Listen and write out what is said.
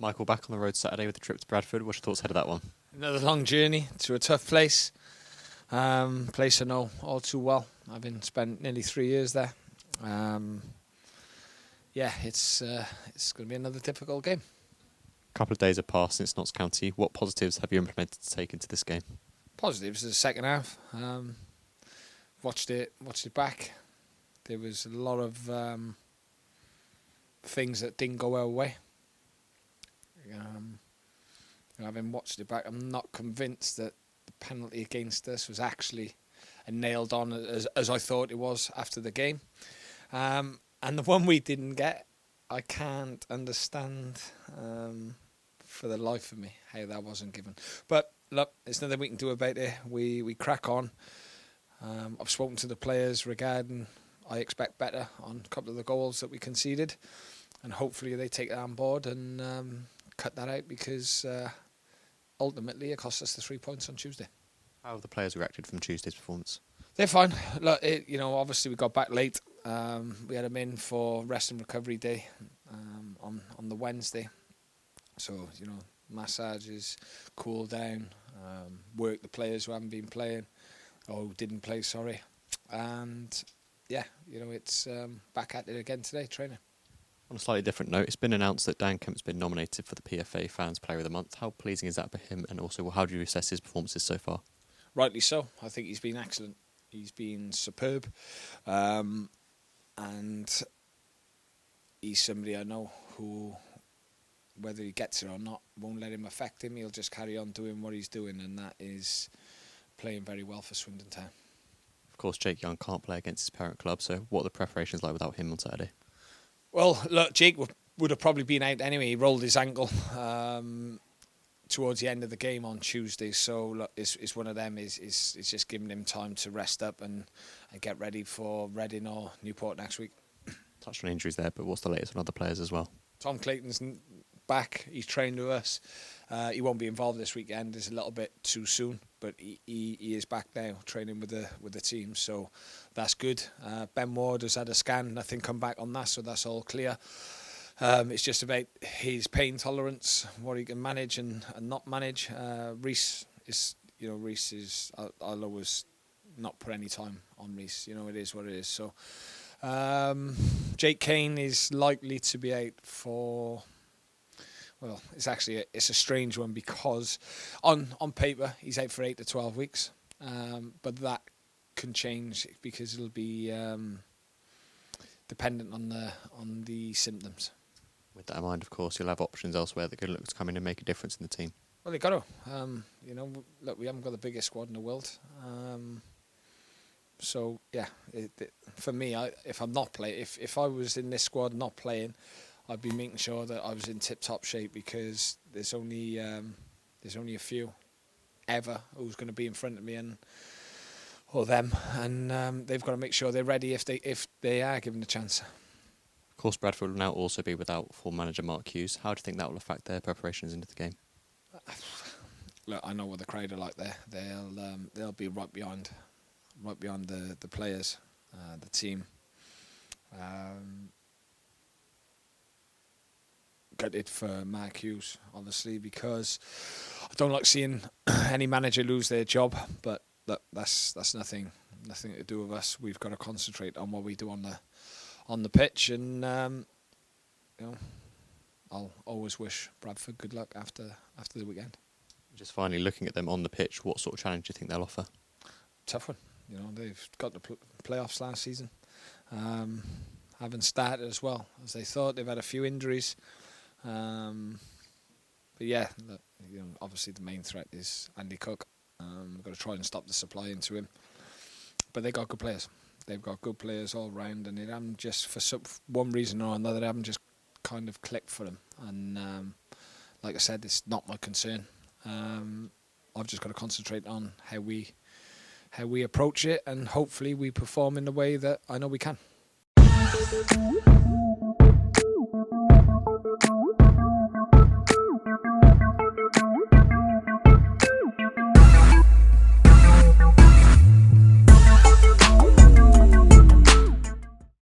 Michael, back on the road Saturday with the trip to Bradford. What's your thoughts ahead of that one? Another long journey to a tough place. Place I know all too well. Having spent nearly 3 years there. It's going to be another difficult game. A couple of days have passed since Notts County. What positives have you implemented to take into this game? Positives is the second half. Watched it back. There was a lot of things that didn't go our way. Having watched it back, I'm not convinced that the penalty against us was actually nailed on as I thought it was after the game. And the one we didn't get, I can't understand for the life of me how that wasn't given. But look, there's nothing we can do about it. We crack on. I've spoken to the players regarding I expect better on a couple of the goals that we conceded, and hopefully they take that on board and cut that out, because ultimately it cost us the 3 points on Tuesday. How have the players reacted from Tuesday's performance? They're fine. Look, obviously we got back late. We had them in for rest and recovery day on the Wednesday. So, massages, cool down, work the players who haven't been playing, or who didn't play, sorry. And, it's back at it again today, training. On a slightly different note, it's been announced that Dan Kemp's been nominated for the PFA Fans Player of the Month. How pleasing is that for him? And also, how do you assess his performances so far? Rightly so. I think he's been excellent. He's been superb. And he's somebody I know who, whether he gets it or not, won't let him affect him. He'll just carry on doing what he's doing, and that is playing very well for Swindon Town. Of course, Jake Young can't play against his parent club, so what are the preparations like without him on Saturday? Well, look, Jake would have probably been out anyway. He rolled his ankle towards the end of the game on Tuesday, so look, it's one of them. It's just giving him time to rest up and get ready for Reading or Newport next week. Touched on injuries there, but what's the latest on other players as well? Tom Clayton's back. He's trained with us. He won't be involved this weekend. It's a little bit too soon, but he is back now training with the team, so that's good. Ben Ward has had a scan. Nothing come back on that, so that's all clear. It's just about his pain tolerance, what he can manage and not manage. Reese is, I'll always not put any time on Reese. It is what it is. So Jake Kane is likely to be out for. Well, it's a strange one, because on paper he's out for 8 to 12 weeks, but that can change because it'll be dependent on the symptoms. With that in mind, of course, you'll have options elsewhere that could look to come in and make a difference in the team. Well, they got to. Look, we haven't got the biggest squad in the world. So yeah, for me, if I'm not playing, if I was in this squad not playing, I'd be making sure that I was in tip-top shape, because there's only a few ever who's going to be in front of me or them, and they've got to make sure they're ready if they are given a chance. Of course, Bradford will now also be without full manager Mark Hughes. How do you think that will affect their preparations into the game? Look, I know what the crowd are like there. They'll be right behind the players, the team. Gutted for Mark Hughes, obviously, because I don't like seeing any manager lose their job. But look, that's nothing to do with us. We've got to concentrate on what we do on the pitch, and I'll always wish Bradford good luck after the weekend. Just finally, looking at them on the pitch, what sort of challenge do you think they'll offer? Tough one. They've got the playoffs last season. Haven't started as well as they thought. They've had a few injuries. But yeah, look, obviously the main threat is Andy Cook. We've got to try and stop the supply into him. But they got good players. They've got good players all round, and it haven't just, for one reason or another, they haven't just kind of clicked for them. And like I said, it's not my concern. I've just got to concentrate on how we approach it, and hopefully we perform in the way that I know we can.